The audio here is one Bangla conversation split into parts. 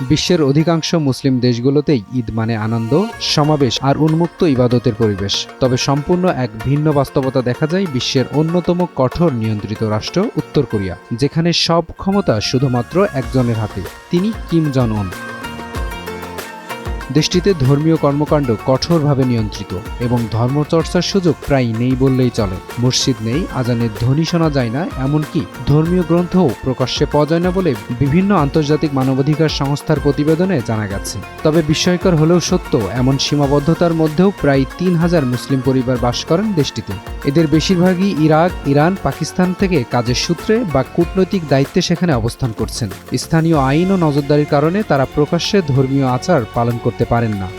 বিশ্বের অধিকাংশ মুসলিম দেশগুলোতেই ঈদ মানে আনন্দ, সমাবেশ আর উন্মুক্ত ইবাদতের পরিবেশ। তবে সম্পূর্ণ এক ভিন্ন বাস্তবতা দেখা যায় বিশ্বের অন্যতম কঠোর নিয়ন্ত্রিত রাষ্ট্র উত্তর কোরিয়া, যেখানে সব ক্ষমতা শুধুমাত্র একজনের হাতে, তিনি কিম জন উন। দেশটিতে ধর্মীয় কর্মকাণ্ড কঠোরভাবে নিয়ন্ত্রিত এবং ধর্মচর্চার সুযোগ প্রায় নেই বললেই চলে। মসজিদ নেই, আজানের ধ্বনি শোনা যায় না, এমনকি ধর্মীয় গ্রন্থও প্রকাশ্যে পাওয়া যায় না বলে বিভিন্ন আন্তর্জাতিক মানবাধিকার সংস্থার প্রতিবেদনে জানা গেছে। তবে বিস্ময়কর হলেও সত্য, এমন সীমাবদ্ধতার মধ্যেও প্রায় ৩,০০০ মুসলিম পরিবার বাস করেন দেশটিতে। এদের বেশিরভাগই ইরাক, ইরান, পাকিস্তান থেকে কাজের সূত্রে বা কূটনৈতিক দায়িত্বে সেখানে অবস্থান করছেন। স্থানীয় আইন ও নজরদারির কারণে তারা প্রকাশ্যে ধর্মীয় আচার পালন করতে পারেন না।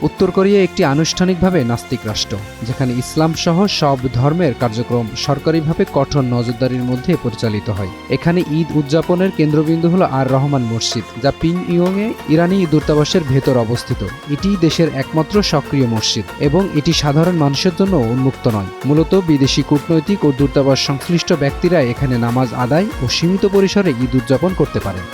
উত্তর কোরিয়া একটি আনুষ্ঠানিকভাবে নাস্তিক রাষ্ট্র, যেখানে ইসলাম সহ সব ধর্মের কার্যক্রম সরকারিভাবে কঠোর নজরদারির মধ্যে পরিচালিত হয়। এখানে ঈদ উদযাপনের কেন্দ্রবিন্দু হল আর রহমান মসজিদ, যা পিংইয়ংয়ে ইরানি দূতাবাসের ভেতর অবস্থিত। এটি দেশের একমাত্র সক্রিয় মসজিদ এবং এটি সাধারণ মানুষের জন্য উন্মুক্ত নয়। মূলত বিদেশি কূটনৈতিক ও দূতাবাস সংশ্লিষ্ট ব্যক্তিরা এখানে নামাজ আদায় ও সীমিত পরিসরে ঈদ উদযাপন করতে পারেন।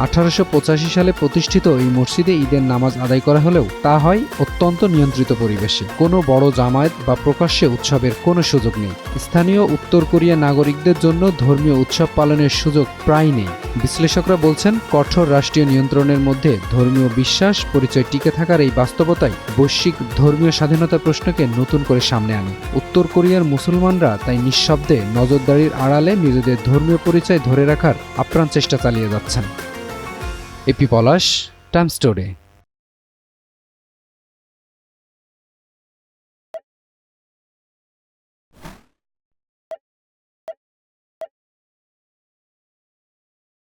1885 সালে প্রতিষ্ঠিত এই মসজিদে ঈদের নামাজ আদায় করা হলেও তা হয় অত্যন্ত নিয়ন্ত্রিত পরিবেশে। কোনো বড় জামায়াত বা প্রকাশ্যে উৎসবের কোনো সুযোগ নেই। স্থানীয় উত্তর কোরিয়া নাগরিকদের জন্য ধর্মীয় উৎসব পালনের সুযোগ প্রায় নেই। বিশ্লেষকরা বলছেন, কঠোর রাষ্ট্রীয় নিয়ন্ত্রণের মধ্যে ধর্মীয় বিশ্বাস পরিচয় টিকে থাকার এই বাস্তবতাই বৈশ্বিক ধর্মীয় স্বাধীনতা প্রশ্নকে নতুন করে সামনে আনে। উত্তর কোরিয়ার মুসলমানরা তাই নিঃশব্দে নজরদারির আড়ালে নিজেদের ধর্মীয় পরিচয় ধরে রাখার আপ্রাণ চেষ্টা চালিয়ে যাচ্ছেন। এপি পলাশ, টাইমস টুডে।